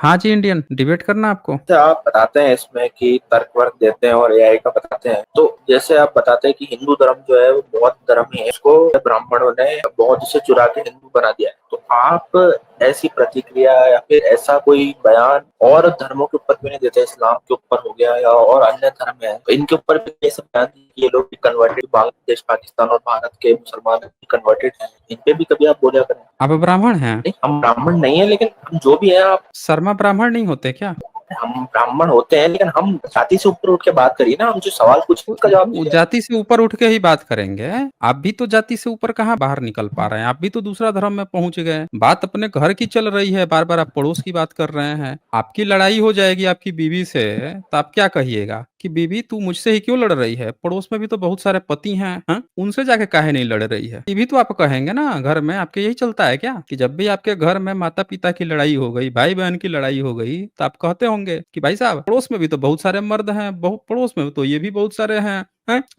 हाँ जी, Indian debate करना आपको। जैसे आप बताते हैं इसमें कि तर्क वर्क देते हैं और एआई का बताते हैं, तो जैसे आप बताते हैं कि हिंदू धर्म जो है वो बहुत धर्म है, इसको ब्राह्मणों ने बहुत से चुरा के हिंदू बना दिया है। तो आप ऐसी प्रतिक्रिया या फिर ऐसा कोई बयान और धर्मों के ऊपर क्यों नहीं देते? इस्लाम के ऊपर हो गया या और अन्य धर्म है, तो इनके ऊपर भी ऐसे बयान दिए कि ये लोग भी कन्वर्टेड, बांग्लादेश, पाकिस्तान और भारत के मुसलमान कन्वर्टेड हैं, इन पे भी कभी आप बोला करें? आप ब्राह्मण हैं? नहीं, हम ब्राह्मण नहीं है, लेकिन हम जो भी है, आप शर्मा ब्राह्मण नहीं होते क्या? हम ब्राह्मण होते हैं, लेकिन हम जाति से ऊपर उठ के बात करिए ना, हम जो सवाल पूछे उसका जवाब वो दीजिए। जाति से ऊपर उठ के ही बात करेंगे। आप भी तो जाति से ऊपर कहाँ बाहर निकल पा रहे हैं, आप भी तो दूसरा धर्म में पहुंच गए। बात अपने घर की चल रही है, बार बार आप पड़ोस की बात कर रहे हैं। आपकी लड़ाई हो जाएगी आपकी बीवी से, तो आप क्या कहिएगा कि बीवी तू मुझसे ही क्यों लड़ रही है? पड़ोस में भी तो बहुत सारे पति हैं, हाँ? उनसे जाके काहे नहीं लड़ रही है? ये भी तो आप कहेंगे ना। घर में आपके यही चलता है क्या कि जब भी आपके घर में माता पिता की लड़ाई हो गई, भाई बहन की लड़ाई हो गई, तो आप कहते होंगे कि भाई साहब पड़ोस में भी तो बहुत सारे मर्द हैं, बहुत पड़ोस में तो ये भी बहुत सारे हैं,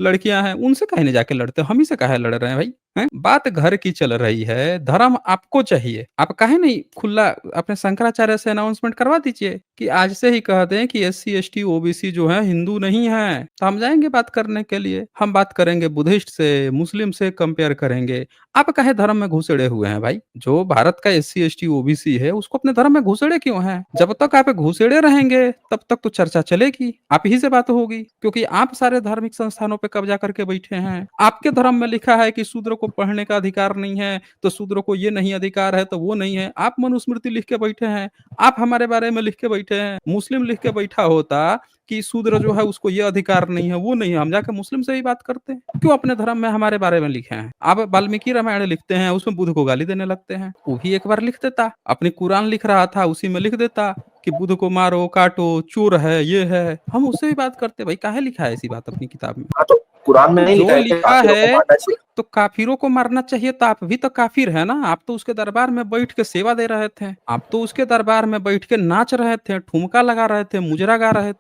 लड़कियां हैं, उनसे काहे नहीं जाके लड़ते हो? हम ही से काहे लड़ रहे हैं भाई? हैं? बात घर की चल रही है, धर्म आपको चाहिए। आप काहे नहीं खुला अपने शंकराचार्य से अनाउंसमेंट करवा दीजिए कि आज से ही कह दें कि एससी एसटी ओबीसी जो है हिंदू नहीं है, तो हम जाएंगे बात करने के लिए। हम बात करेंगे बुद्धिस्ट से, मुस्लिम से कंपेयर करेंगे। आप काहे धर्म में घुसेड़े हुए हैं भाई? जो भारत का एससी एसटी ओबीसी है उसको अपने धर्म में घुसेड़े क्यों हैं? जब तक आप घुसेड़े रहेंगे तब तक तो चर्चा चलेगी, आप ही से बात होगी, क्योंकि आप सारे धार्मिक संस्थानों पे कब्जा करके बैठे हैं। आपके धर्म में लिखा है कि शूद्र को पढ़ने का अधिकार नहीं है, तो शूद्र को ये नहीं अधिकार है, तो वो नहीं है। आप मनुस्मृति लिख के बैठे हैं, आप हमारे बारे में लिख के बैठे हैं। मुस्लिम लिख के बैठा होता कि शूद्र जो है उसको ये अधिकार नहीं है, वो नहीं है, हम जाके मुस्लिम से ही बात करते हैं। क्यों अपने धर्म में हमारे बारे में लिखे हैं? आप वाल्मीकि रामायण लिखते हैं, उसमें बुद्ध को गाली देने लगते हैं। वो भी एक बार लिख देता। अपनी कुरान लिख रहा था, उसी में लिख देता कि बुद्ध को मारो, काटो, चोर है, ये है। हम उससे भी बात करते। भाई काहे लिखा है ऐसी बात अपनी किताब में? हाँ, तो कुरान में नहीं लिखा जो है कि लिखा काफिरों को है मारना चाहिए? तो काफिरों को मारना चाहिए, तो आप भी तो काफिर है ना। आप तो उसके दरबार में बैठ के सेवा दे रहे थे, आप तो उसके दरबार में बैठ के नाच रहे थे, ठुमका लगा रहे थे, मुजरा गा रहे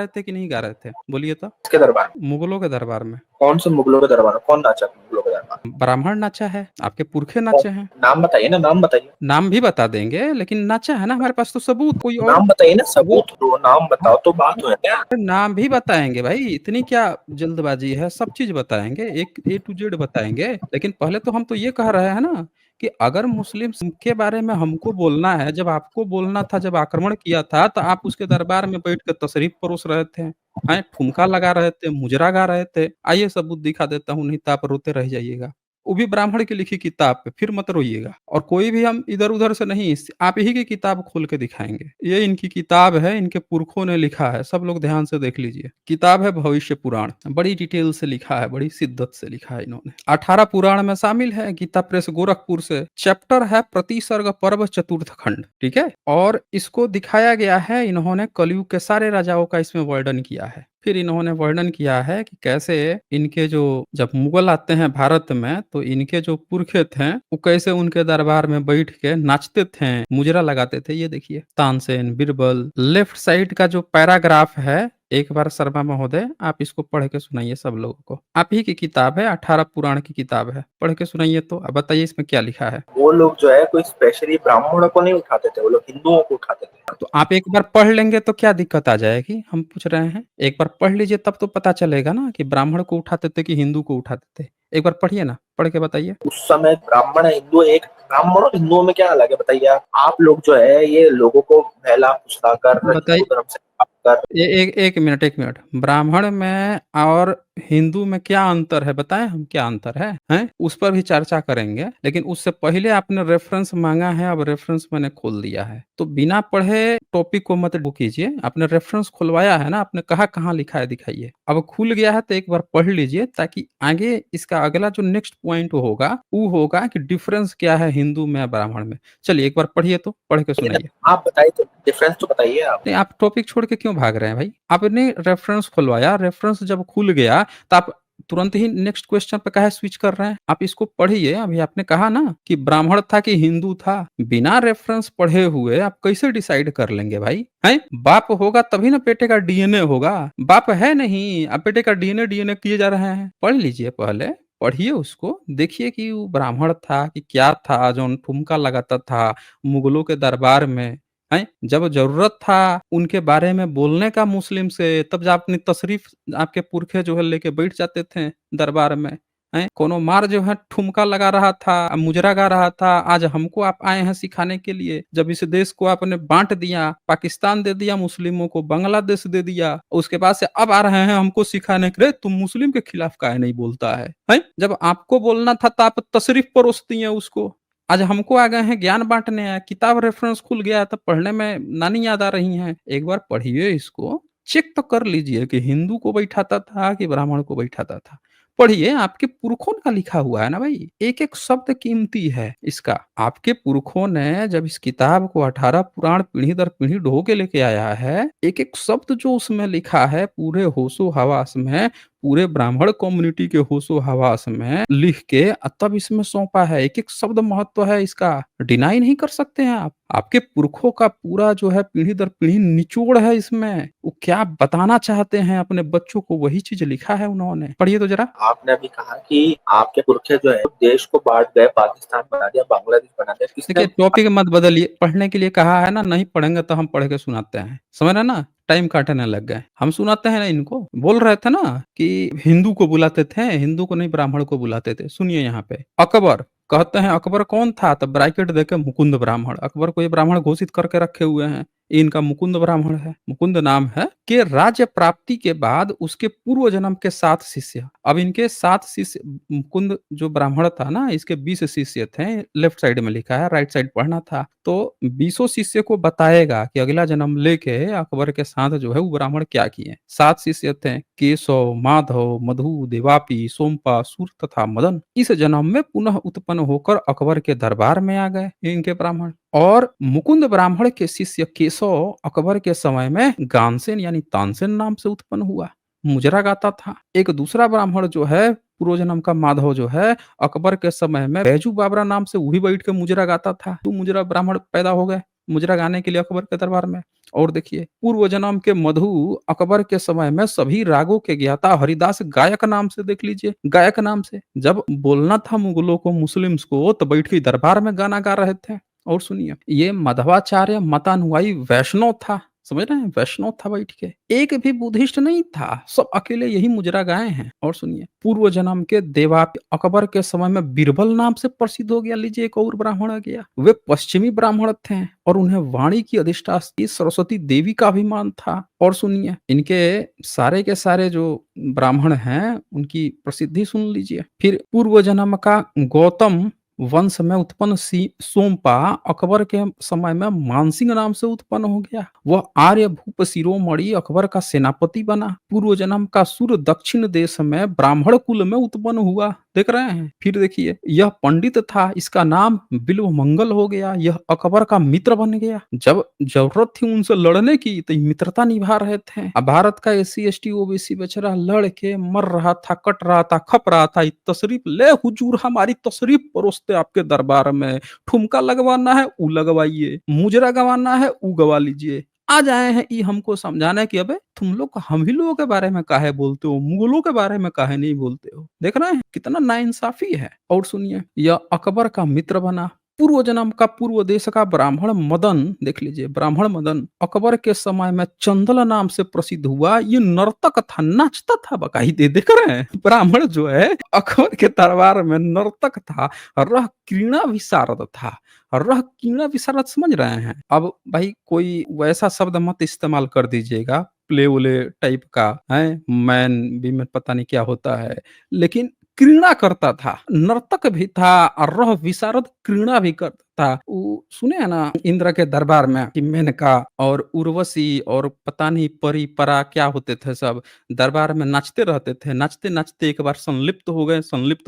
थे कि नहीं गा रहे थे? बोलिए तो। इसके दरबार में? मुगलों के दरबार में कौन से मुगलों के दरबार में? कौन नाचा मुगलों के दरबार ब्राह्मण नाचा है, आपके पुरखे में? नाचे हैं। नाम बताइए ना, नाम बताइए। नाम भी बता देंगे, लेकिन नाचा है ना, हमारे पास तो सबूत कोई और। नाम बताइए ना, वो सबूत दो, नाम बताओ तो बात हो क्या? नाम भी बताएंगे भाई, इतनी क्या जल्दबाजी है? सब चीज बताएंगे, एक ए टू जेड बताएंगे। लेकिन पहले तो हम तो ये कह रहे हैं ना कि अगर मुस्लिम के बारे में हमको बोलना है, जब आपको बोलना था, जब आक्रमण किया था, तो आप उसके दरबार में बैठ कर तशरीफ परोस रहे थे, हैं, ठुमका लगा रहे थे, मुजरा गा रहे थे। आइए सबूत दिखा देता हूँ, नहीं तो आप रोते रह जाइएगा। वो भी ब्राह्मण की लिखी किताब पे, फिर मत रोइएगा। और कोई भी हम इधर उधर से नहीं, आप ही की किताब खोल के दिखाएंगे। ये इनकी किताब है, इनके पुरखों ने लिखा है, सब लोग ध्यान से देख लीजिए। किताब है भविष्य पुराण, बड़ी डिटेल से लिखा है, बड़ी शिद्दत से लिखा है इन्होंने। 18 पुराण में शामिल है, गीता प्रेस गोरखपुर से। चैप्टर है प्रतिसर्ग पर्व चतुर्थ खंड, ठीक है। और इसको दिखाया गया है, इन्होंने कलयुग के सारे राजाओं का इसमें वर्णन किया है। फिर इन्होंने वर्णन किया है कि कैसे इनके जो, जब मुगल आते हैं भारत में, तो इनके जो पुरखे थे वो कैसे उनके दरबार में बैठ के नाचते थे, मुजरा लगाते थे। ये देखिए, तानसेन, बीरबल। लेफ्ट साइड का जो पैराग्राफ है, एक बार शर्मा महोदय आप इसको पढ़ के सुनाइए सब लोगों को। आप ही की किताब है, 18 पुराण की किताब है, पढ़ के सुनाइए। तो अब बताइए इसमें क्या लिखा है। वो लोग जो है कोई स्पेशली ब्राह्मणों को नहीं उठाते थे, वो लोग हिंदुओं को उठाते थे। तो आप एक बार पढ़ लेंगे तो क्या दिक्कत आ जाएगी? हम पूछ रहे हैं, एक बार पढ़ लीजिए, तब तो पता चलेगा ना कि ब्राह्मण को उठाते थे कि हिंदू को उठाते थे। एक बार पढ़िए ना, पढ़ के बताइए। उस समय ब्राह्मण हिंदू एक, ब्राह्मण और हिंदुओं में क्या अलग है बताइए? आप लोग जो है ये लोगों को बहला फुसलाकर बताइए। हिंदू धर्म से कर। एक मिनट, एक मिनट। ब्राह्मण में और हिंदू में क्या अंतर है, बताएं हम, क्या अंतर है, हैं? उस पर भी चर्चा करेंगे, लेकिन उससे पहले आपने रेफरेंस मांगा है, अब रेफरेंस मैंने खोल दिया है, तो बिना पढ़े टॉपिक को मत वो कीजिए। आपने रेफरेंस खुलवाया है ना, आपने कहा कहाँ लिखा है दिखाइए। अब खुल गया है तो एक बार पढ़ लीजिए, ताकि आगे इसका अगला जो नेक्स्ट पॉइंट होगा वो होगा कि डिफरेंस क्या है हिंदू में ब्राह्मण में। चलिए एक बार पढ़िए, तो पढ़ के सुनाइए। आप बताइए, तो डिफरेंस तो बताइए आप। नहीं, आप टॉपिक छोड़ के क्यों भाग रहे हैं भाई? आपने रेफरेंस खुलवाया, रेफरेंस जब खुल गया तो आप तुरंत ही नेक्स्ट क्वेश्चन पे काहे स्विच कर रहे हैं? आप इसको पढ़िए। अभी आपने कहा ना कि ब्राह्मण था कि हिंदू था, बिना रेफरेंस पढ़े हुए आप कैसे डिसाइड कर लेंगे भाई? हैं? बाप होगा तभी ना बेटे का डीएनए होगा। बाप है नहीं, आप बेटे का डीएनए डीएनए किए जा रहे हैं। पढ़ लीजिए पहले, पढ़िए उसको, देखिए कि वो ब्राह्मण था कि क्या था जो ठुमका लगाता था मुगलों के दरबार में। हैं? जब ज़रूरत था उनके बारे में बोलने का मुस्लिम से, तब जा अपनी तशरीफ़ आपके पुरखे जो है लेके बैठ जाते थे दरबार में, हैं? कोनो मार जो है ठुमका लगा रहा था, मुजरा गा रहा था, आज हमको आप आए हैं सिखाने के लिए। जब इस देश को आपने बाँट दिया, पाकिस्तान दे दिया मुस्लिमों को, बांग्लादेश दे दिया, उसके बाद से अब आ रहे हैं हमको सिखाने के लिए, तुम मुस्लिम के खिलाफ काहे नहीं बोलता है? हैं? जब आपको बोलना था तो आप तशरीफ़ परोस दिए उसको। आज हमको आ गए हैं ज्ञान बाँटने, किताब रेफ़रेंस खुल गया है तो पढ़ने में नानी याद आ रही हैं। एक बार पढ़िए इसको, चेक तो कर लीजिए कि हिंदू को बैठाता था कि ब्राह्मण को बैठाता था। पढ़िए, आपके पुरखों का लिखा हुआ है ना भाई, एक-एक शब्द कीमती है इसका। आपके पुरखों ने जब इस किताब को 18 पुराण पीढ़ी दर पीढ़ी ढो के लेके आया है, एक-एक शब्द जो उसमें लिखा है पूरे होशो-हवास में, पूरे ब्राह्मण कम्युनिटी के होशो-हवास में लिख के तब इसमें सौंपा है। एक-एक शब्द महत्व है इसका, डिनाई नहीं कर सकते हैं आप। आपके पुरखों का पूरा जो है पीढ़ी दर पीढ़ी निचोड़ है इसमें। वो क्या बताना चाहते हैं अपने बच्चों को, वही चीज़ लिखा है उन्होंने। पढ़िए तो ज़रा। आपने अभी कहा कि आपके पुरखे जो है देश को बाँट गए, पाकिस्तान बना दिया, बांग्लादेश बना दिया, किसने? देखिए, टॉपिक मत बदलिए। पढ़ने के लिए कहा है ना, नहीं पढ़ेंगे तो हम पढ़ के सुनाते हैं। समझ रहे हैं ना? टाइम काटने लग गए। हम सुनाते हैं ना इनको। बोल रहे थे ना कि हिंदू को बुलाते थे, हिंदू को नहीं ब्राह्मण को बुलाते थे। सुनिए यहाँ पे, अकबर कहते हैं अकबर कौन था? तो ब्रैकेट देके मुकुंद ब्राह्मण। अकबर को ये ब्राह्मण घोषित करके रखे हुए हैं। ये इनका मुकुंद ब्राह्मण है। मुकुंद नाम है कि राज्य प्राप्ति के बाद उसके पूर्व जन्म के 7 शिष्य। अब इनके 7 शिष्य, मुकुंद जो ब्राह्मण था ना, इसके 20 शिष्य थे। लेफ्ट साइड में लिखा है, राइट साइड पढ़ना था। तो 20 शिष्य को बताएगा कि अगला जन्म लेके अकबर के साथ जो है वो ब्राह्मण क्या किए। 7 शिष्य थे, केशव, माधव, मधु, देवापी, सोमपा, सूर तथा मदन। इस जन्म में पुनः उत्पन्न होकर अकबर के दरबार में आ गए ये इनके ब्राह्मण। और मुकुंद ब्राह्मण के शिष्य केशव अकबर के समय में गानसेन यानी तानसेन नाम से उत्पन्न हुआ, मुजरा गाता था। एक दूसरा ब्राह्मण जो है पूर्व जन्म का माधव जो है, अकबर के समय में बैजू बाबरा नाम से वही बैठ के मुजरा गाता था। तो मुजरा ब्राह्मण पैदा हो गए मुजरा गाने के लिए अकबर के दरबार में। और देखिए, पूर्व जन्म के मधु अकबर के समय में सभी रागों के ज्ञाता हरिदास गायक नाम से, देख लीजिए, गायक नाम से। जब बोलना था मुगलों को, मुस्लिम्स को, तो बैठ के दरबार में गाना गा रहे थे। और सुनिए, ये मध्वाचार्य मतानुयायी वैष्णव था। समझ रहे हैं? वैष्णव था बैठ के। एक भी बुद्धिस्ट नहीं था, सब अकेले यही मुजरा गाए हैं। और सुनिए, पूर्व जन्म के देवापी अकबर के समय में बीरबल नाम से प्रसिद्ध हो गया। लीजिए, एक और ब्राह्मण आ गया। वे पश्चिमी ब्राह्मण थे और उन्हें वाणी की अधिष्ठात्री सरस्वती देवी का अभिमान था। और सुनिए, इनके सारे के सारे जो ब्राह्मण हैं उनकी प्रसिद्धि सुन लीजिए। फिर पूर्व जन्म का गौतम वंश में उत्पन्न सोमपा अकबर के समय में मानसिंह नाम से उत्पन्न हो गया। वह आर्य भूप शिरोमणि अकबर का सेनापति बना। पूर्व जन्म का सूर दक्षिण देश में ब्राह्मण कुल में उत्पन्न हुआ। देख रहे हैं? फिर देखिए, यह पंडित था, इसका नाम बिल्व मंगल हो गया। यह अकबर का मित्र बन गया। जब जरूरत थी उनसे लड़ने की तो मित्रता निभा रहे थे। अब भारत का SC ST OBC बेचारा लड़ के मर रहा था, कट रहा था, खप रहा था। तशरीफ ले हुजूर, हमारी तशरीफ परोसते आपके दरबार में। ठुमका लगवाना है ऊ लगवाइए, मुजरा गवाना है ऊ गवा लीजिए। आज आए हैं ई हमको समझाने कि अबे तुम लोग हम ही लोगों के बारे में काहे बोलते हो, मुगलों के बारे में काहे नहीं बोलते हो। देख रहे हैं कितना नाइंसाफी है। और सुनिए, यह अकबर का मित्र बना। पूर्व जन्म का पूर्व देश का ब्राह्मण मदन, देख लीजिए, ब्राह्मण मदन अकबर के समय में चंदल नाम से प्रसिद्ध हुआ। ये नर्तक था, नाचता था बकायदे। देख रहे हैं, ब्राह्मण जो है अकबर के दरबार में नर्तक था, रह क्रीड़ा विशारद था। रह कीड़ा विशारद, समझ रहे हैं? अब भाई कोई वैसा शब्द मत इस्तेमाल कर दीजिएगा प्ले-उले टाइप का, हैं? मैन भी पता नहीं क्या होता है, लेकिन क्रीड़ा करता था, नर्तक भी था और रह विशारद क्रीड़ा भी करता था। वो सुने हैं ना इंद्र के दरबार में कि मेनका और उर्वशी और पता नहीं परी परा क्या होते थे, सब दरबार में नाचते रहते थे। नाचते-नाचते एक बार संलिप्त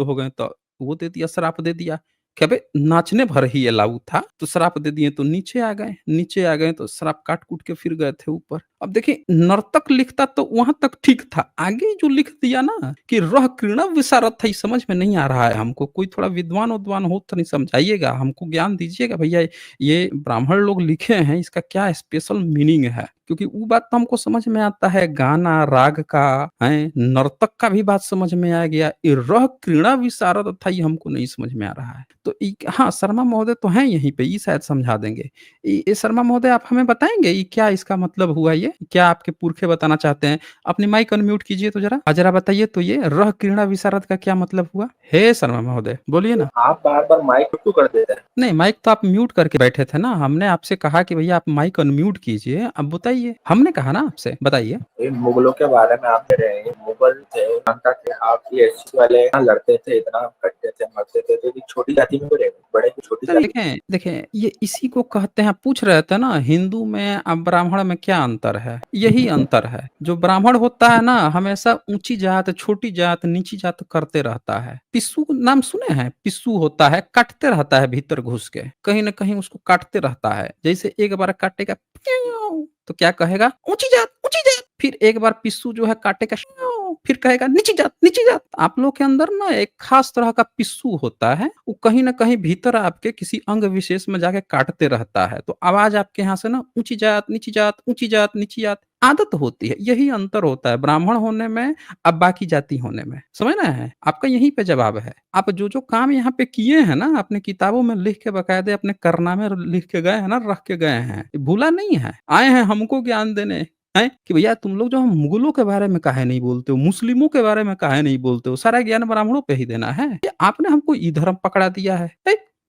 हो गए तो वो दे दिया, श्राप दे दिया कि अबे नाचने भर ही अलाउ था, तो श्राप दे दिए तो नीचे आ गए तो श्राप काट-कूट के फिर गए थे ऊपर। अब देखिए, नर्तक लिखता तो वहाँ तक ठीक था, आगे जो लिख दिया ना कि रह क्रीड़ा विशारद था, ये समझ में नहीं आ रहा है हमको। कोई थोड़ा विद्वान हो तो नहीं समझाइएगा, हमको ज्ञान दीजिएगा भैया। ये ब्राह्मण लोग लिखे हैं, इसका क्या स्पेशल मीनिंग है? क्योंकि वो बात तो हमको समझ में आता है, गाना, राग का, हैं, नर्तक का भी बात समझ में आ गया। ये रह क्रीड़ा विशारद था, ये हमको नहीं समझ में आ रहा है। तो इ हाँ, शर्मा महोदय तो हैं यहीं पे, ये शायद समझा देंगे। ये शर्मा महोदय आप हमें बताएँगे ये क्या इसका मतलब हुआ ये? क्या आपके पुरखे बताना चाहते हैं? अपनी माइक अनम्यूट कीजिए तो ज़रा। ज़रा बताइए तो ये रह क्रीड़ा विशारद का क्या मतलब हुआ? हे शर्मा महोदय, बोलिए तो ना। आप बार-बार माइक क्यों कर देते हैं? नहीं, माइक तो आप म्यूट करके बैठे थे ना। हमने आपसे कहा कि भैया आप माइक अनम्यूट कीजिए। अब बताइए, हमने कहा ना आपसे, बताइए। ये मुगलों के बारे में आप कह रहे हैं, मुगल थे, जनता थे, आप ये एससी वाले इतना लड़ते थे, इतना कटते थे, मरते थे, तो एक छोटी जाति में क्यों रहे? बड़े की छोटी नहीं, जाति। देखें देखें, ये इसी को कहते हैं, पूछ रहे थे ना हिंदू में और ब्राह्मण में क्या अंतर है? यही अंतर है। जो ब्राह्मण होता है ना, हमेशा ऊँची जात, छोटी जात, नीची जात करते रहता है। पिस्सू नाम सुने हैं? पिस्सू होता है, काटते रहता है भीतर घुस के। कहीं न कहीं उसको काटते रहता है। जैसे एक बार काटेगा प्याऊ तो क्या कहेगा? ऊँची जात, ऊँची जात। फिर एक बार पिस्सू जो है काटेगा श्याऊ, फिर कहेगा नीची जात, नीची जात। आप लोग के अंदर ना एक खास तरह का पिस्सू होता है, वो कहीं न कहीं भीतर आपके किसी अंग विशेष में जाके काटते रहता है। तो आवाज़ आपके यहाँ से ना ऊँची जात, नीची जात, ऊँची जात, नीची जात आदत होती है। यही अंतर होता है ब्राह्मण होने में अब बाकी जाति होने में। समझ रहे हैं? आपका यहीं पे जवाब है। आप जो-जो काम यहाँ पे किए हैं ना, अपने किताबों में लिख के बाकायदे अपने करनामे लिख के गए हैं ना, रख के गए हैं। ये भूला नहीं है। आए हैं हमको ज्ञान देने, हैं? कि भैया तुम लोग जो मुगलों के बारे में काहे नहीं बोलते हो? मुस्लिमों के बारे में काहे नहीं बोलते हो? सारा ज्ञान ब्राह्मणों पे ही देना है। ये आपने हमको ये धर्म पकड़ा दिया है।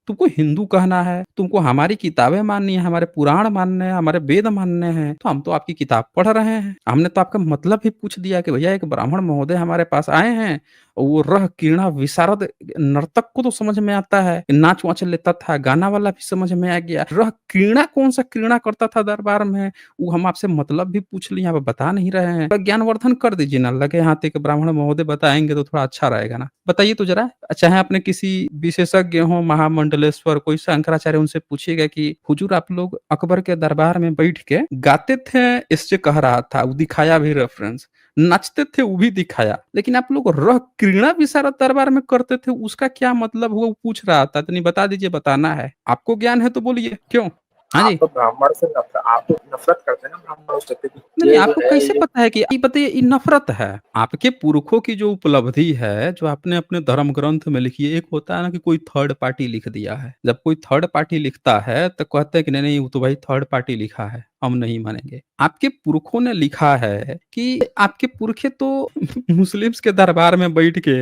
तुमको हिंदू कहना है, तुमको हमारी किताबें माननी है, हमारे पुराण मानने हैं, हमारे वेद मानने हैं, तो हम तो आपकी किताब पढ़ रहे हैं। हमने तो आपका मतलब ही पूछ दिया कि भैया एक ब्राह्मण महोदय हमारे पास आए हैं, और वो रह किरणा विशारद नर्तक को तो समझ में आता है, नाच-वाच लेता था, गाना वाला भी समझ में आ गया। रह क्रीड़ा कौन-सा क्रीड़ा करता था दरबार में, वो हम आपसे मतलब भी पूछ लिए, आप बता नहीं रहे हैं। तो ज्ञानवर्धन कर दीजिए ना, लगे हाथ एक ब्राह्मण महोदय बताएँगे तो थोड़ा अच्छा रहेगा ना। बताइए तो ज़रा, चाहे आपने किसी विशेषज्ञ हो, महामंडलेश्वर, कोई शंकराचार्य, उनसे पूछिएगा कि हुजूर आप लोग अकबर के दरबार में बैठ के गाते थे, इससे कह रहा था, वो दिखाया भी रेफरेंस। नाचते थे, वो भी दिखाया। लेकिन आप लोग रह क्रीड़ा विशारद दरबार में करते थे, उसका क्या मतलब हुआ वो पूछ रहा था। तो नहीं बता दीजिए, बताना है। आपको ज्ञान है तो बोलिए, क्यों? हाँ जी। आप तो ब्राह्मण से नफ़रत आप तो नफ़रत करते हैं ना ब्राह्मणों से, क्योंकि नहीं, ये जो आपको है कैसे ये पता है कि ये बताइए ये नफ़रत है? आपके पुरखों की जो उपलब्धि है, जो आपने अपने धर्म ग्रंथ में लिखी है, एक होता है ना कि कोई थर्ड पार्टी लिख दिया है। जब कोई थर्ड पार्टी लिखता है, तो कहते हैं कि नहीं, नहीं, वो तो भाई थर्ड पार्टी लिखा है, हम नहीं मानेंगे। आपके पुरखों ने लिखा है कि आपके पुरखे तो मुस्लिम्स के दरबार में बैठ के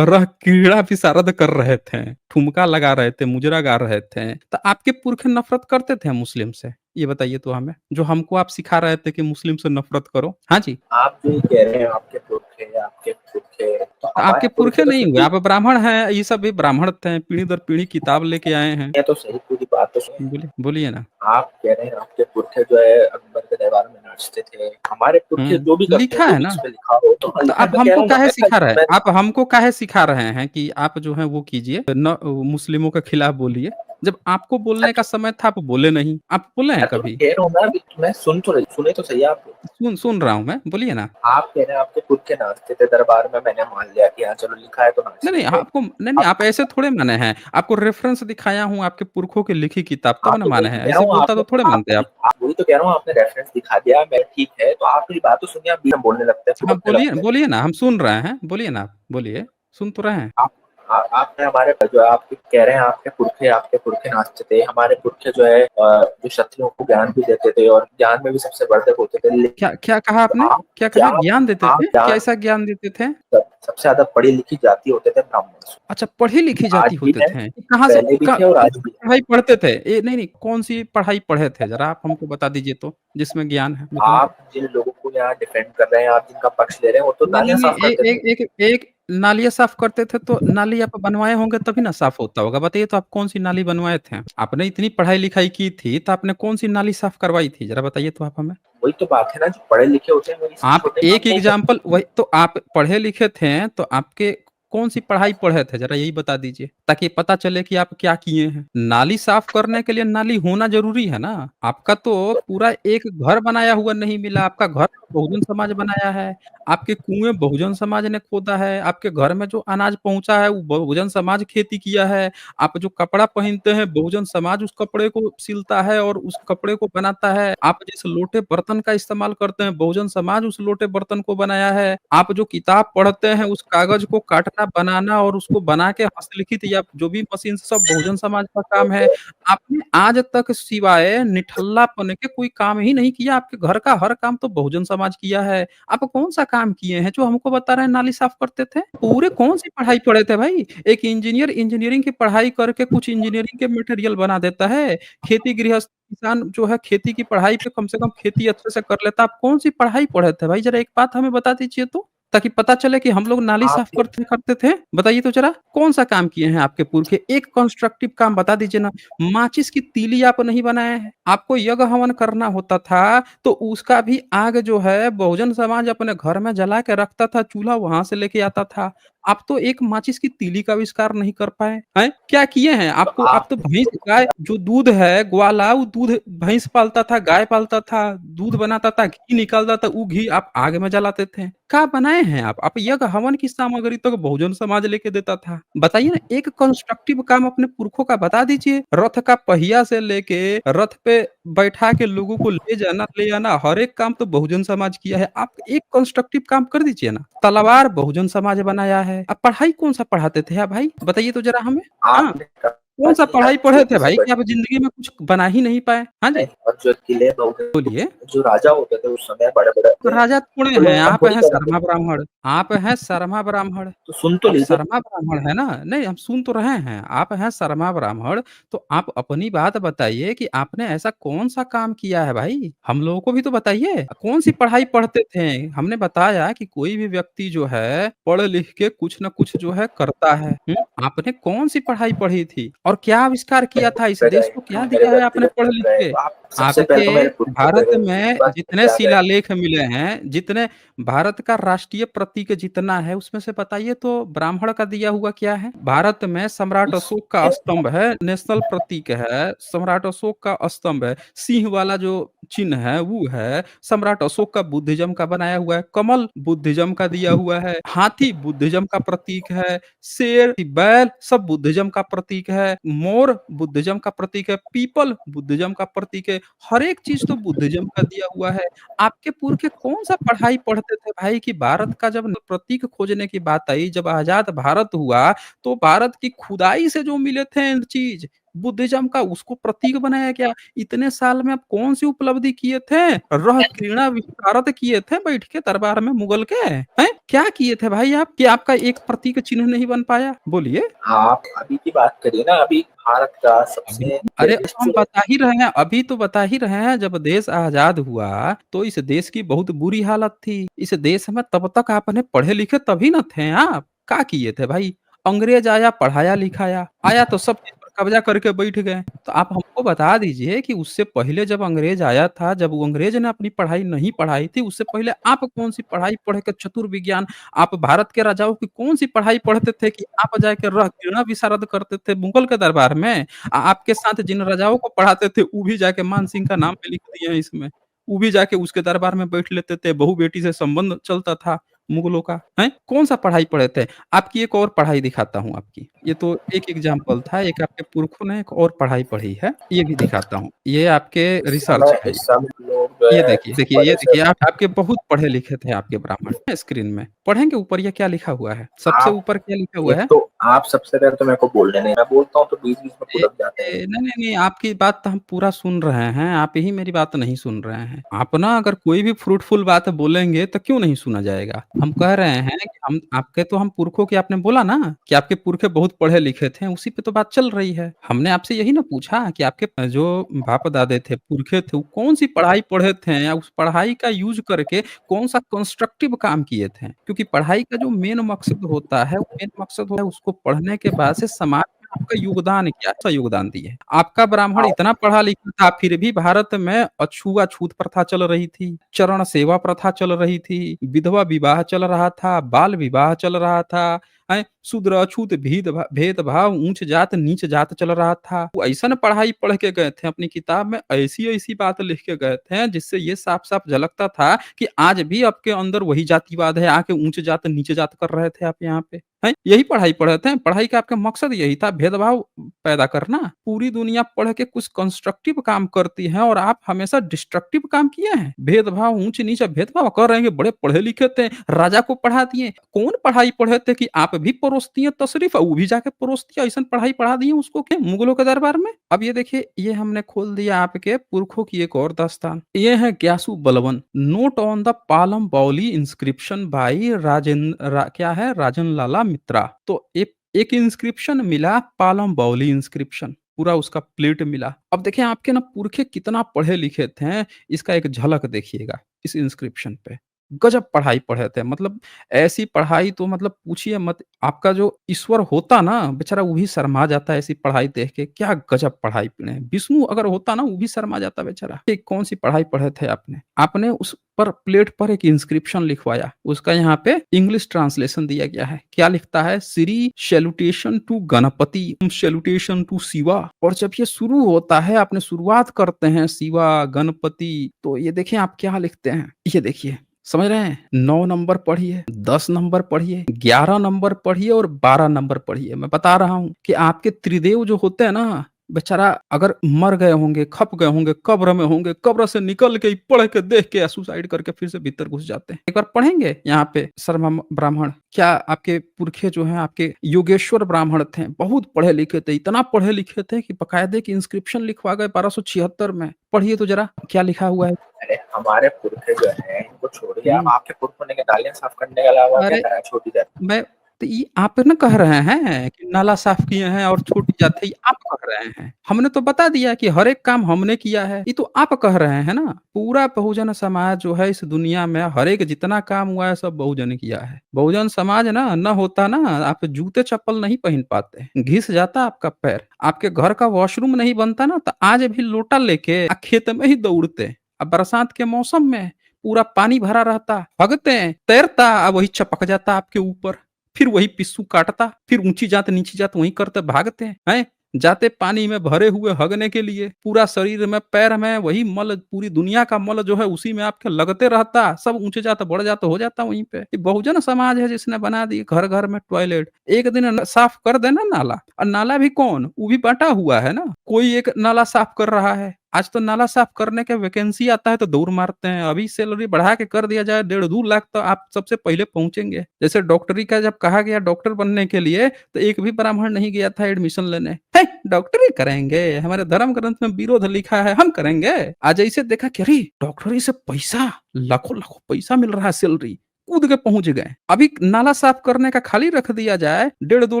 रह क्रीड़ा विशारद कर रहे थे, ठुमका लगा रहे थे, मुजरा गा रहे थे। तो आपके पुरखे नफ़रत करते थे मुस्लिम से? ये बताइए तो हमें, जो हमको आप सिखा रहे थे कि मुस्लिम से नफ़रत करो। हाँ जी, आप जो ये कह रहे हैं आपके पुरखे, तो तो आपके हमारे पुरखे पुरखे तो नहीं हुए, फिर आप ब्राह्मण हैं, ये सब भी ब्राह्मण थे, पीढ़ी दर पीढ़ी किताब लेके आए हैं। ये तो सही, पूरी बात तो सही है। बोलिए बोलिए ना। आप कह रहे हैं आपके पुरखे जो है अकबर के दरबार में नाचते थे। हमारे पुरखे हुँ, जो भी करते हैं, लिखा जो है भी ना। इसमें लिखा हो तो हाँ, तो लिखा है, आप मैं कह रहा हमको हूँ ना, काहे मैं सिखा रहे हैं? मैं आप हमको काहे सिखा रहे हैं कि आप जो है वो कीजिए, मुस्लिमों के खिलाफ बोलिए। जब आपको बोलने का समय था, आप बोले नहीं। आप बोले हैं मैं तो कभी? कह रहा हूँ ना, अभी मैं सुने तो सही आप। सुन रहा हूँ मैं, बोलिए ना। आप कह रहे हैं आपके पुरखे नाचते थे दरबार में, मैंने मान लिया कि हाँ चलो लिखा है तो नहीं, नहीं, नाचेंगे। आपको नहीं, नहीं, आप आप ऐसे थोड़े माने हैं। आपको रेफ़रेंस दिखाया हूँ आपके पुरखों की लिखी किताब, तब हाँ, ना तो वही माने तो हैं। कह रहा ऐसे हूँ, बोलता आपने तो थोड़े मानते आपने आप। वही तो कह रहा हूँ, आपने रेफरेंस दिखा दिया, मैं ठीक है, तो आप मेरी बात तो सुनिए, आप बीच में बोलने लगते हैं, हाँ, टपकने बोलिए लगते हैं। बोलिए ना, हम सुन रहे हैं। बोलिए ना आप, बोलिए, सुन तो रहे हैं। आप आपने हमारे जो आप कह रहे हैं आपके पुरखे नाचते थे, हमारे पुरखे जो है जो क्षत्रियों को ज्ञान भी देते थे और ज्ञान में भी सबसे वर्धक होते थे। क्या लेकिन क्या कहा आपने? आप क्या क्या कहा? ज्ञान देते आप थे? ज्ञान कैसा ज्ञान देते थे? सबसे ज़्यादा पढ़ी-लिखी जाति होते थे ब्राह्मण। अच्छा, पढ़ी-लिखी आज जाति भी होते है, थे। कहाँ से पहले भी थे और आज कौन-सी भी है। पढ़ाई पढ़ते थे? नहीं, नहीं, कौन-सी पढ़ाई पढ़े थे? ज़रा आप हमको बता दीजिए तो, जिसमें ज्ञान है, बताइए। आप जिन लोगों को यहाँ डिफेंड कर रहे हैं, आप जिनका पक्ष ले रहे हैं, वो तो नहीं, नहीं, नालियाँ नहीं, साफ करते थे। एक नालियाँ साफ़ करते थे, तो नाली आप बनवाए होंगे तभी ना साफ़ होता होगा। बताइए तो आप कौन-सी नाली बनवाए थे? आपने इतनी पढ़ाई-लिखाई की थी, तो आपने कौन-सी नाली साफ़ करवाई थी? ज़रा बताइए तो आप हमें। वही तो बात है ना, जो पढ़े-लिखे होते हैं, वो ये सब आप छोटे काम एक नहीं करते। एग्ज़ाम्पल वही तो, आप पढ़े-लिखे थे, तो आपके कौन-सी पढ़ाई पढ़े थे? ज़रा यही बता दीजिए, ताकि पता चले कि आप क्या किए हैं। नाली साफ़ करने के लिए नाली होना ज़रूरी है ना। आपका तो पूरा एक घर बनाया हुआ नहीं मिला, आपका घर बहुजन समाज बनाया है, आपके कुएँ बहुजन समाज ने खोदा है, आपके घर में जो अनाज पहुँचा है वो बहुजन समाज खेती किया है, आप जो कपड़ा पहनते हैं बहुजन समाज उस कपड़े को सिलता है और उस कपड़े को बनाता है, आप जिस लोटे बर्तन का इस्तेमाल करते हैं बहुजन समाज उस लोटे बर्तन को बनाया है, आप जो किताब पढ़ते हैं उस कागज़ को काटना, बनाना और उसको बना के हस्तलिखित या जो भी मशीन से सब बहुजन समाज का काम है। आपने आज तक सिवाय निठल्लापन के कोई काम ही नहीं किया, आपके घर का हर काम तो बहुजन समाज किया है। आप कौन-सा काम किए हैं जो हमको बता रहे हैं नाली साफ करते थे? पूरे कौन-सी पढ़ाई पढ़े थे भाई? एक इंजीनियर इंजीनियरिंग की पढ़ाई करके कुछ इंजीनियरिंग के मटेरियल बना देता है। खेती गृहस्थ किसान जो है खेती की पढ़ाई पे कम से कम खेती अच्छे से कर लेता। आप कौन-सी पढ़ाई पढ़े थे भाई? ज़रा एक बात हमें बता दीजिए तो? ताकि पता चले कि हम लोग नाली साफ आपके करते करते थे। बताइए तो ज़रा, कौन-सा काम किए हैं आपके पुरखे? एक कंस्ट्रक्टिव काम बता दीजिए ना। माचिस की तीली आप नहीं बनाए हैं। आपको यज्ञ हवन करना होता था, तो उसका भी आग जो है बहुजन समाज अपने घर में जला के रखता था, चूल्हा वहाँ से लेके आता था। आप तो एक माचिस की तीली का आविष्कार नहीं कर पाए, हैं? क्या किए हैं? तो आपको आप तो आपने भैंस गाय जो दूध है ग्वाला वो दूध भैंस पालता था, गाय पालता था, दूध बनाता था, घी निकालता था, वो घी आप आग में जलाते थे। क्या बनाए हैं आप? आप यज्ञ हवन की सामग्री तक बहुजन समाज लेके देता था। बताइए ना एक कंस्ट्रक्टिव काम अपने पुरखों का बता दीजिए। रथ का पहिया से लेके रथ पे बैठा के लोगों को ले आना हर एक काम तो बहुजन समाज किया है। आप एक कंस्ट्रक्टिव काम कर दीजिए ना। तलवार बहुजन समाज बनाया है। आप पढ़ाई कौन-सा पढ़ाते थे भाई? बताइए तो ज़रा हमें? हाँ, आपने कहा कौन-सा कि पढ़ाई पढ़े थे छोटे से भाई कि आप ज़िंदगी में कुछ बना ही नहीं पाए? हाँ जी, नहीं, और जो किले बहु बोलिए। जो राजा होते थे उस समय बड़े-बड़े तो थे, राजा थोड़े वो हैं, लोग आप थोड़ी हैं बनाते शर्मा थे। ब्राह्मण। आप हैं शर्मा ब्राह्मण। तो सुन तो आप लीजिए। शर्मा ब्राह्मण हैं ना? नहीं, हम सुन तो रहे हैं। आप हैं शर्मा ब्राह्मण, तो आप अपनी बात बताइए कि आपने ऐसा कौन-सा काम किया है भाई? हम लोगों को भी तो बताइए। कौन-सी पढ़ाई पढ़ते थे? हमने बताया कि कोई भी व्यक्ति जो है, पढ़ लिख के कुछ न कुछ जो है करता है। हुँ? आपने कौन-सी पढ़ाई पढ़ी थी? और क्या आविष्कार किया था? इस पे देश गए, को क्या मेरे दिया है आपने व्यक्तिगत पढ़ पे लिख गए, के? तो आप सबसे पहले आपके तो मेरे पुरखों पे भारत गए, में उसके बाद फिर जितने पे आ गए। शिलालेख मिले हैं, जितने भारत का राष्ट्रीय प्रतीक जितना है, उसमें से बताइए तो ब्राह्मण का दिया हुआ क्या है? भारत में सम्राट अशोक का उसमें स्तंभ है, नेशनल प्रतीक है, सम्राट अशोक का स्तंभ है, सिंह वाला जो चिन्ह है, वो है, सम्राट अशोक का बुद्धिज़्म का बनाया हुआ है, कमल बुद्धिज़्म का दिया हुआ है, हाथी बुद्धिज़्म का प्रतीक है, शेर, बैल सब बुद्धिज़्म का प्रतीक है, मोर बुद्धिज़्म का प्रतीक है, पीपल बुद्धिज़्म का प्रतीक है, हर एक चीज़ तो बुद्धिज़्म का दिया हुआ है। आपके पुरखे कौन-सा पढ़ाई पढ़ते थे भाई कि भारत का जब प्रतीक खोजने की बात आई, जब आज़ाद भारत हुआ, तो भारत की खुदाई से जो मिले थे चीज़, बुद्धिज़्म का उसको प्रतीक बनाया गया। इतने साल में आप कौन-सी उपलब्धि किए थे? रह क्रीड़ा विशारद किए थे बैठ के दरबार में मुगल के, हैं? क्या किए थे भाई आप कि आपका एक प्रतीक चिन्ह नहीं बन पाया? बोलिए। आप अभी की बात करिए ना, अभी भारत का अभी सबसे अरे अब लेटेस्ट हम जो बता ही रहे हैं, अभी तो बता ही रहे हैं जब देश आज़ाद हुआ, तो इस देश की बहुत बुरी हालत थी। इस देश में तब तक आपने पढ़े लिखे तभी ना थे आप। क्या किए थे भाई? अंग्रेज आया पढ़ाया-लिखाया, आया तो सब चीज़ पर कब्ज़ा करके बैठ गए। तो आप हमको बता दीजिए कि उससे पहले जब अंग्रेज आया था, जब वो अंग्रेज ने अपनी पढ़ाई नहीं पढ़ाई थी, उससे पहले आप कौन-सी पढ़ाई पढ़ के चतुर्विज्ञान आप भारत के राजाओं की कौन-सी पढ़ाई पढ़ते थे कि आप जाके रह क्रीड़ा विशारद करते थे मुगल के दरबार में? आपके साथ जिन राजाओं को पढ़ाते थे, वो भी जाके मान सिंह का नाम पे लिख दिए हैं इसमें। वो भी जाके उसके दरबार में बैठ लेते थे, बहू-बेटी से संबंध चलता था मुगलों का, हैं? कौन-सा पढ़ाई पढ़े थे? आपकी एक और पढ़ाई दिखाता हूँ आपकी। ये तो एक एग्ज़ाम्पल था, एक आपके पुरखों ने एक और पढ़ाई पढ़ी है, ये भी दिखाता हूँ। ये आपके रिसर्च है इस ये। समय लोग जो ये है देखिए, देखिए, ये बड़े से देखिए आप आपके बहुत पढ़े लिखे थे आपके ब्राह्मण स्क्रीन में। पढ़ेंगे ऊपर ये क्या लिखा हुआ है? सबसे आप ऊपर क्या लिखा हुआ एक है? तो आप सबसे पहले तो मेरे को बोलने नहीं, मैं बोलता हूँ तो बीच-बीच में ए कुदक जाते हैं। नहीं, नहीं, नहीं, आपकी बात तो हम पूरा सुन रहे हैं, आप ही मेरी बात नहीं सुन रहे हैं। आप ना अगर कोई भी फ्रूटफुल बात बोलेंगे तो क्यों नहीं सुना जाएगा? हम कह रहे हैं कि हम पुरखों की आपने बोला ना कि आपके पुरखे बहुत पढ़े-लिखे थे, उसी पे तो बात चल रही है। हमने आपसे यही ना पूछा कि आपके जो बाप-दादे थे, पुरखे थे, वो कौन-सी पढ़ाई पढ़े थे या उस पढ़ाई का यूज़ करके कौन-सा कंस्ट्रक्टिव काम किए थे? क्योंकि पढ़ाई का जो मेन मकसद होता है, वो मेन मकसद होता है उसको पढ़ने के बाद से समाज आपका योगदान क्या सा योगदान दिए? आपका ब्राह्मण आप इतना पढ़ा-लिखा था, फिर भी भारत में अछूत प्रथा चल रही थी, चरण सेवा प्रथा चल रही थी, विधवा विवाह चल रहा था, बाल विवाह चल रहा था, हैं, शूद्र अछूत भेदभाव, ऊंच जात नीच जात चल रहा था। वो ऐसा पढ़ाई पढ़ के गए थे, अपनी किताब में ऐसी ऐसी बात लिख के गए थे जिससे ये साफ साफ झलकता था कि आज भी आपके अंदर वही जातिवाद है। आके ऊंच जात नीचे जात कर रहे थे आप यहाँ पे, हैं? यही पढ़ाई पढ़े थे। पढ़ाई का आपका मकसद यही था, भेदभाव पैदा करना। पूरी दुनिया पढ़ के कुछ कंस्ट्रक्टिव काम करती है और आप हमेशा डिस्ट्रक्टिव काम किए हैं। भेदभाव, ऊंच नीच भेदभाव कर रहे हैं। बड़े पढ़े लिखे थे, राजा को पढ़ा दिए। कौन पढ़ाई पढ़े थे कि आप भी परोसती हैं तशरीफ, वो भी जाके परोसती है। ऐसा पढ़ाई पढ़ा दी उसको के मुगलों के दरबार में। अब ये देखिए, ये हमने खोल दिया आपके पुरखों की एक और दास्तान। ये है ग्यासु Balban, note on the Palam Baoli inscription by क्या है, राजन लाला मित्रा। तो एक इंस्क्रिप्शन मिला, पालम बौली इंस्क्रिप्शन, पूरा उसका प्लेट मिला। अब देखिए आपके ना पुरखे कितना पढ़े लिखे थे, इसका एक झलक देखिएगा इस इंस्क्रिप्शन पे। गजब पढ़ाई पढ़े थे, मतलब ऐसी पढ़ाई तो मतलब पूछिए मत। आपका जो ईश्वर होता ना बेचारा, वो भी शर्मा जाता है ऐसी पढ़ाई देख के। क्या गजब पढ़ाई पढ़े, विष्णु अगर होता ना वो भी शर्मा जाता बेचारा। ये कौन सी पढ़ाई पढ़े थे आपने? आपने उस पर प्लेट पर एक इंस्क्रिप्शन लिखवाया, उसका यहाँ पे इंग्लिश ट्रांसलेशन दिया गया है। क्या लिखता है? Shri salutation to Ganapati, salutation to Shiva. और जब ये शुरू होता है, आपने शुरुआत करते हैं शिवा गणपति, तो ये देखिए आप क्या लिखते हैं। ये देखिए, समझ रहे हैं? 9 नंबर पढ़िए, 10 नंबर पढ़िए, 11 नंबर पढ़िए और 12 नंबर पढ़िए। मैं बता रहा हूं कि आपके त्रिदेव जो होते हैं ना, बेचारा अगर मर गए होंगे, खप गए होंगे, कब्र में होंगे, कब्र से निकल के ही पढ़ के देख के सुसाइड करके फिर से भीतर घुस जाते हैं। एक बार पढ़ेंगे यहाँ पे शर्मा ब्राह्मण। क्या आपके पुरखे जो हैं, आपके योगेश्वर ब्राह्मण थे, बहुत पढ़े लिखे थे। इतना पढ़े लिखे थे कि बकायदे की इंस्क्रिप्शन लिखवा गए 1276 में। पढ़िए तो जरा क्या लिखा हुआ है। अरे हमारे पुरखे जो हैं इनको छोड़िए, आप हम्म। आपके पुरखों ने नालियां साफ करने के अलावा क्या अरे करा है छोटी जाति? मैं तो ये आप ना कह रहे हैं कि नाला साफ किए हैं और छोटी जात है, ये आप कह रहे हैं। हमने तो बता दिया कि हर एक काम हमने किया है, ये तो आप कह रहे हैं ना। पूरा बहुजन समाज जो है इस दुनिया में, हर एक जितना काम हुआ है सब बहुजन ने किया है। बहुजन समाज ना न होता ना, आप जूते चप्पल नहीं पहन पाते, घिस जाता आपका पैर। आपके घर का वॉशरूम नहीं बनता ना, तो आज भी लोटा लेके खेत में ही दौड़ते। अब बरसात के मौसम में पूरा पानी भरा रहता, भगते तैरता, अब वही चपक जाता आपके ऊपर। फिर वही पिस्सू काटता, फिर ऊंची जात नीची जात वही करते, भागते हैं। जाते पानी में भरे हुए हगने के लिए, पूरा शरीर में पैर में वही मल, पूरी दुनिया का मल जो है उसी में आपके लगते रहता। सब ऊंचे जाता बढ़ जाता हो जाता वहीं पे। ये बहुजन समाज है जिसने बना दी घर घर में टॉयलेट। एक दिन साफ कर देना नाला, और नाला भी कौन, वो भी बटा हुआ है ना। कोई एक नाला साफ कर रहा है। आज तो नाला साफ करने के वैकेंसी आता है तो दौड़ मारते हैं। अभी सैलरी बढ़ा के कर दिया जाए 1.5-2 लाख, तो आप सबसे पहले पहुंचेंगे। जैसे डॉक्टरी का जब कहा गया डॉक्टर बनने के लिए, तो एक भी ब्राह्मण नहीं गया था एडमिशन लेने। है डॉक्टरी करेंगे, हमारे धर्म ग्रंथ में विरोध लिखा है, हम करेंगे। आज ऐसे देखा कि अरे डॉक्टरी से पैसा, लाखों लाखों पैसा मिल रहा है, सैलरी, कूद के पहुंच गए। अभी नाला साफ करने का खाली रख दिया जाए, 1.5-2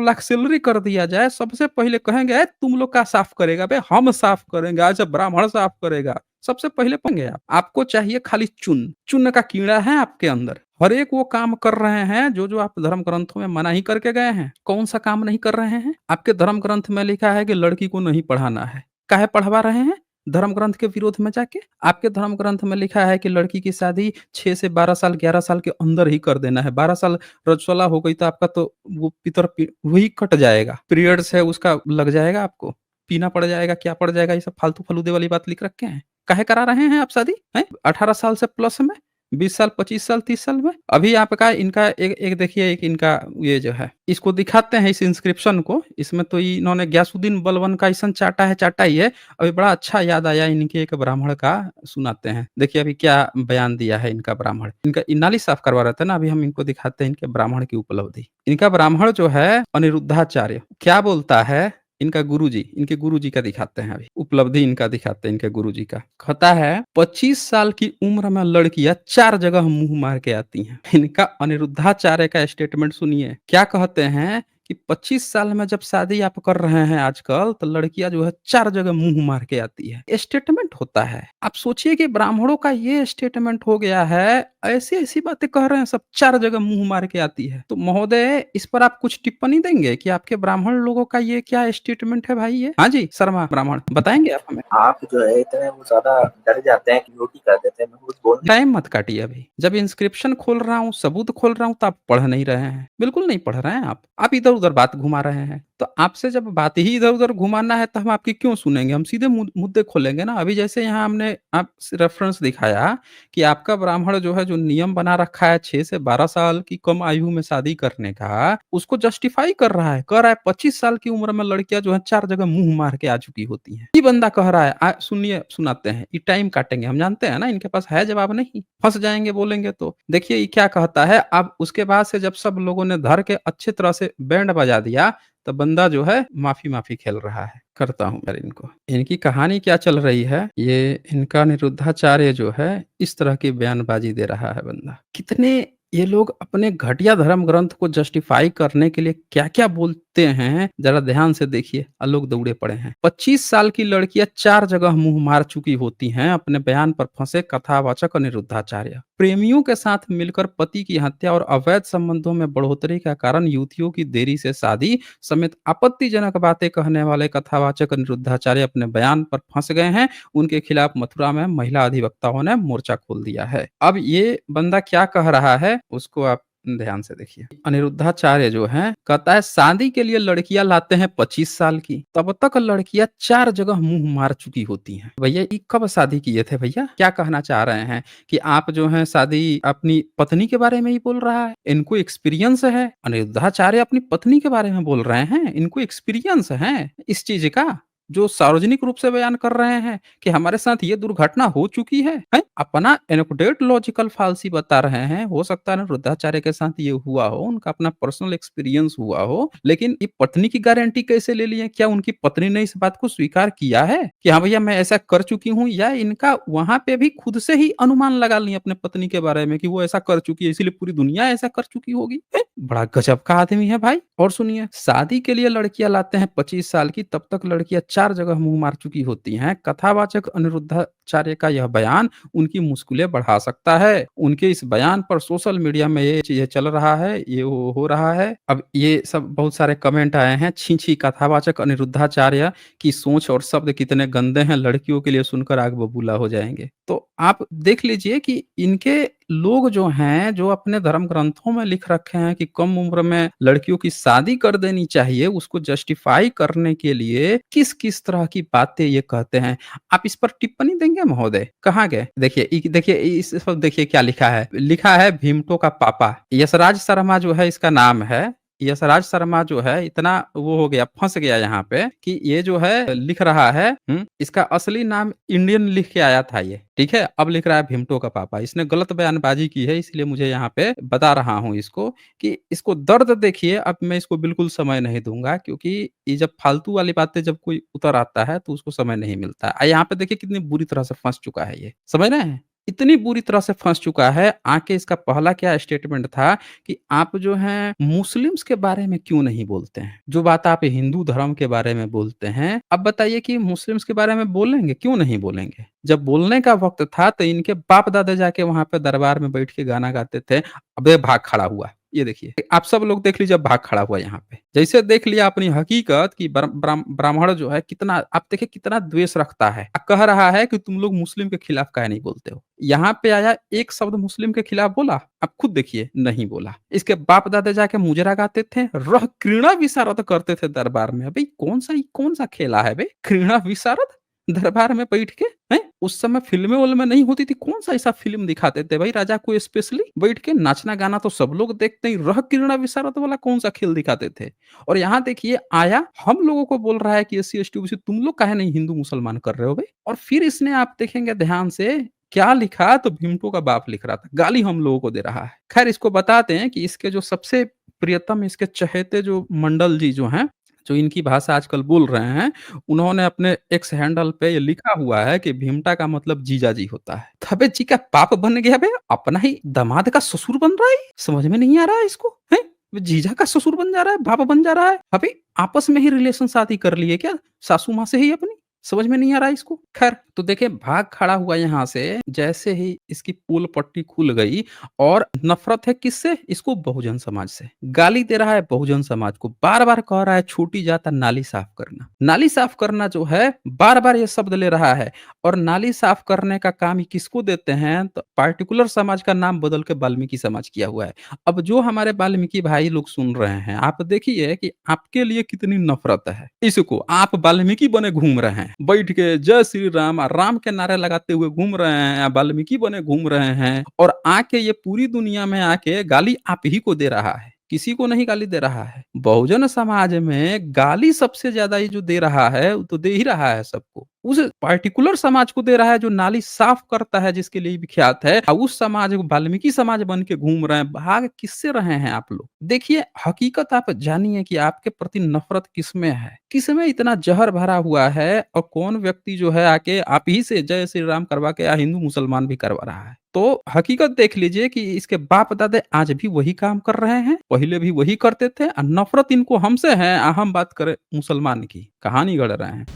लाख सैलरी कर दिया जाए, सबसे पहले कहेंगे "ए, तुम लोग का साफ करेगा बे, हम साफ करेंगे, आज ब्राह्मण साफ करेगा"। सबसे पहले पंगे आप। आपको चाहिए खाली चुन का कीड़ा है आपके अंदर। हर एक वो काम कर रहे हैं जो जो आप धर्म ग्रंथों में मना ही करके गए हैं। कौन सा काम नहीं कर रहे हैं? आपके धर्म ग्रंथ में लिखा है कि लड़की को नहीं पढ़ाना है। काहे पढ़वा रहे हैं? धर्म ग्रंथ के विरोध में जाके। आपके धर्म ग्रंथ में लिखा है कि लड़की की शादी 6 से 12 साल, 11 साल के अंदर ही कर देना है। 12 साल रजस्वला हो गई तो आपका तो वो वही कट जाएगा। पीरियड्स है उसका लग जाएगा, आपको पीना पड़ जाएगा, क्या पड़ जाएगा, ये सब फालतू फलूदे वाली बात लिख रखे हैं। काहे करा रहे हैं आप शादी? हैं? 18 साल से प्लस में, 20 साल, 25 साल, 30 साल में। अभी आपका इनका एक देखिए, एक इनका ये जो है, इसको दिखाते हैं इस इंस्क्रिप्शन को। इसमें तो इन्होंने ग्यासुद्दीन बलवन का ऐसा चाटा है, चाटा ही है। अभी बड़ा अच्छा याद आया, इनके एक ब्राह्मण का सुनाते हैं। देखिए अभी क्या बयान दिया है इनका ब्राह्मण। इनका नाली साफ करवा रहे थे ना, अभी हम इनको दिखाते हैं इनके ब्राह्मण की उपलब्धि। इनका ब्राह्मण जो है अनिरुद्धाचार्य, क्या बोलता है इनका गुरुजी, इनके गुरुजी का दिखाते हैं। अभी उपलब्धि इनका दिखाते हैं, इनके गुरुजी का। कहता है 25 साल की उम्र में लड़कियां 4 जगह मुंह मार के आती हैं। इनका अनिरुद्धाचार्य का स्टेटमेंट सुनिए, क्या कहते हैं कि 25 साल में जब शादी आप कर रहे हैं आजकल, तो लड़कियाँ जो है 4 जगह मुँह मार के आती है। स्टेटमेंट होता है। आप सोचिए कि ब्राह्मणों का ये स्टेटमेंट हो गया है, ऐसी-ऐसी बातें कह रहे हैं सब 4 जगह मुँह मार के आती है। तो महोदय इस पर आप कुछ टिप्पणी देंगे कि आपके ब्राह्मण लोगों का ये क्या स्टेटमेंट है भाई ये? हाँ जी, शर्मा ब्राह्मण बताएँगे आप हमें? आप जो है इतने वो ज़्यादा डर जाते हैं कि म्यूट ही कर देते हैं, मैं कुछ बोल नहीं। टाइम मत काटिए अभी। जब इंस्क्रिप्शन खोल रहा हूँ, सबूत खोल रहा हूँ तो आप पढ़ नहीं रहे हैं। बिल्कुल नहीं पढ़ रहे हैं आप। आप इधर-उधर बात घुमा रहे हैं। तो आपसे जब बात ही इधर-उधर घुमाना है तो हम आपकी क्यों सुनेंगे? हम सीधे मुद्दे खोलेंगे ना। अभी जैसे यहाँ हमने आप रेफ़रेंस दिखाया कि आपका ब्राह्मण जो है जो नियम बना रखा है 6 से 12 साल की कम आयु में शादी करने का, उसको जस्टिफ़ाई कर रहा है। कह रहा है 25 साल की उम्र में लड़कियाँ जो है 4 जगह मुँह मार के आ चुकी होती हैं। ये बंदा कह रहा है सुनिए सुनाते हैं। ये टाइम काटेंगे। हम जानते हैं ना इनके पास है जवाब नहीं। फँस जाएँगे बोलेंगे तो। देखिए ये क्या कहता है, अब उसके बाद से जब सब लोगों ने धर के अच्छी तरह से बैंड बजा दिया, तो बंदा जो है माफ़ी-माफ़ी खेल रहा है। करता हूँ यार इनको। इनकी कहानी क्या चल रही है, ये इनका निरुद्धाचार्य जो है, इस तरह की बयानबाज़ी दे रहा है बंदा। कितने ये लोग अपने घटिया धर्म ग्रंथ को जस्टिफ़ाई करने के लिए क्या-क्या बोलते हैं, ज़रा ध्यान से देखिए। लोग दौड़े पड़े हैं। 25 साल की लड़कियाँ 4 जगह मुँह मार चुकी होती हैं, अपने बयान पर फँसे कथावाचक अनिरुद्धाचार्य। प्रेमियों के साथ मिलकर पति की हत्या और अवैध संबंधों में बढ़ोतरी का कारण युवतियों की देरी से शादी समेत आपत्तिजनक बातें कहने वाले कथावाचक अनिरुद्धाचार्य अपने बयान पर फंस गए हैं। उनके खिलाफ मथुरा में महिला अधिवक्ताओं ने मोर्चा खोल दिया है। अब ये बंदा क्या कह रहा है उसको आप ध्यान से देखिए। अनिरुद्धाचार्य जो है कहता है शादी के लिए लड़कियां लाते हैं 25 साल की, तब तक लड़कियां 4 जगह मुंह मार चुकी होती हैं। भैया ये कब शादी किए थे भैया? क्या कहना चाह रहे हैं कि आप जो है शादी अपनी पत्नी के बारे में ही बोल रहा है? इनको एक्सपीरियंस है। अनिरुद्धाचार्य अपनी पत्नी के बारे में बोल रहे हैं। इनको एक्सपीरियंस है इस चीज का, जो सार्वजनिक रूप से बयान कर रहे हैं कि हमारे साथ ये दुर्घटना हो चुकी है, हैं? अपना एनेक्डोट लॉजिकल फालसी बता रहे हैं। हो सकता है ना रुद्राचार्य के साथ ये हुआ हो, उनका अपना पर्सनल एक्सपीरियंस हुआ हो, लेकिन ये पत्नी की गारंटी कैसे ले लिए? क्या उनकी पत्नी ने इस बात को स्वीकार किया है कि हाँ भैया मैं ऐसा कर चुकी हूँ, या इनका वहां पे भी खुद से ही अनुमान लगा लिए अपने पत्नी के बारे में कि वो ऐसा कर चुकी है, इसीलिए पूरी दुनिया ऐसा कर चुकी होगी? बड़ा गजब का आदमी है भाई। और सुनिए, शादी के लिए लड़कियां लाते हैं 25 साल की, तब तक लड़कियां 4 जगह मुंह मार चुकी होती हैं। कथावाचक अनिरुद्धाचार्य का यह बयान उनकी मुश्किलें बढ़ा सकता है। उनके इस बयान पर सोशल मीडिया में ये चीजें चल रहा है, ये वो हो रहा है। अब ये सब बहुत सारे कमेंट आए हैं, छी छी कथावाचक अनिरुद्धाचार्य की सोच और शब्द कितने गंदे हैं, लड़कियों के लिए सुनकर आग बबूला हो जाएंगे। तो आप देख लीजिए कि इनके लोग जो हैं, जो अपने धर्म ग्रंथों में लिख रखे हैं कि कम उम्र में लड़कियों की शादी कर देनी चाहिए, उसको जस्टिफाई करने के लिए किस-किस तरह की बातें ये कहते हैं। आप इस पर टिप्पणी देंगे महोदय? कहाँ गए? देखिए इस पर देखिए क्या लिखा है। लिखा है भीमटो का पापा। यशराज शर्मा जो है इसका नाम है। यशराज शर्मा जो है इतना वो हो गया, फँस गया यहाँ पे कि ये जो है लिख रहा है इसका असली नाम इंडियन लिख के आया था ये, ठीक है? अब लिख रहा है भिमटो का पापा। इसने गलत बयानबाज़ी की है, इसलिए मुझे यहाँ पे बता रहा हूँ इसको कि इसको दर्द देखिए। अब मैं इसको बिल्कुल समय नहीं दूँगा, क्योंकि ये जब फालतू वाली बातें जब कोई उतर आता है तो उसको समय नहीं मिलता है। यहाँ पे देखिए कितनी बुरी तरह से फँस चुका है ये, समझ रहे हैं? इतनी बुरी तरह से फँस चुका है। आके इसका पहला क्या स्टेटमेंट था कि आप जो हैं मुस्लिम्स के बारे में क्यों नहीं बोलते हैं? जो बात आप हिंदू धर्म के बारे में बोलते हैं, अब बताइए कि मुस्लिम्स के बारे में बोलेंगे, क्यों नहीं बोलेंगे? जब बोलने का वक़्त था तो इनके बाप-दादा जाके वहाँ पे दरबार में बैठ के गाना गाते थे, अबे भाग खड़ा हुआ। ये देखिए, आप सब लोग देख लीजिए, अब भाग खड़ा हुआ यहाँ पे। जैसे देख लिया अपनी हकीकत कि ब्राह्मण जो है कितना, आप देखिए कितना द्वेष रखता है। कह रहा है कि तुम लोग मुस्लिम के खिलाफ काहे नहीं बोलते हो? यहाँ पे आया, एक शब्द मुस्लिम के खिलाफ बोला? आप खुद देखिए, नहीं बोला। इसके बाप-दादा जाके मुजरा गाते थे, रह क्रीड़ा विशारद करते थे दरबार में। अबे कौन-सा खेला है बे? क्रीड़ा विशारद? दरबार में बैठ के, हैं? उस समय फ़िल्में-विल्में नहीं होती थी, कौन-सा ऐसा फ़िल्म दिखाते थे भाई राजा को स्पेशली? बैठ के नाचना-गाना तो सब लोग देखते ही, रह क्रीड़ा विशारद वाला कौन-सा खेल दिखाते थे? और यहाँ देखिए आया, हम लोगों को बोल रहा है कि एससी, एसटी, ओबीसी तुम लोग काहे नहीं हिंदू मुसलमान कर रहे हो बे? और फिर इसने, आप देखेंगे ध्यान से, क्या लिखा, तो भीमटो का बाप लिख रहा था, गाली हम लोगों को दे रहा है। खैर इसको बताते हैं कि इसके जो सबसे प्रियतम, इसके चहेते जो मंडल जी जो हैं, जो इनकी भाषा आजकल बोल रहे हैं, उन्होंने अपने एक्स हैंडल पे ये लिखा हुआ है कि भीमटा का मतलब जीजा जी होता है। तो अबे जी का बाप बन गया बे, अपना ही दामाद का ससुर बन रहा है, समझ में नहीं आ रहा है इसको, हैं? जीजा का ससुर बन जा रहा है, बाप बन जा रहा है। अभी आपस में ही रिलेशन शादी कर लिए क्या? सासू माँ से ही अपनी? समझ में नहीं आ रहा है इसको। ख़ैर, तो देखिए भाग खड़ा हुआ यहाँ से, जैसे ही इसकी पोल पट्टी खुल गई और नफ़रत है किससे? इसको बहुजन समाज से। गाली दे रहा है बहुजन समाज को, बार-बार कह रहा है छोटी जात नाली साफ़ करना। नाली साफ़ करना जो है, बार-बार ये शब्द ले रहा है और नाली साफ़ करने का काम ये किसको देते हैं? तो पार्टिकुलर समाज का नाम बदल के वाल्मीकि समाज किया हुआ है। अब जो हमारे वाल्मीकि भाई लोग सुन रहे हैं, आप देखिए कि आपके लिए कितनी नफ़रत है। इसको आप वाल्मीकि बने घूम रहे हैं, बैठ के जय श्री राम, राम के नारे लगाते हुए घूम रहे हैं, वाल्मीकि बने घूम रहे हैं और आके ये पूरी दुनिया में आके गाली आप ही को दे रहा है, किसी को नहीं गाली दे रहा है। बहुजन समाज में गाली सबसे ज़्यादा ये जो दे रहा है, वो तो दे ही रहा है सबको। उस पार्टिकुलर समाज को दे रहा है जो नाली साफ करता है जिसके लिए विख्यात है, उस समाज को वाल्मीकि समाज बन के घूम रहे हैं। भाग किससे रहे हैं आप लोग? देखिए, हकीकत आप जानिए कि आपके प्रति नफ़रत किसमें है? किसमें इतना ज़हर भरा हुआ है और कौन व्यक्ति जो है आके आप ही से जय श्री राम करवा के या हिंदू मुसलमान भी करवा रहा है। तो हकीकत देख लीजिए कि इसके बाप-दादा आज भी वही काम कर रहे हैं, पहले भी वही करते थे और नफ़रत इनको हमसे है, हम बात करें मुसलमान की। कहानी गढ़ रहे हैं।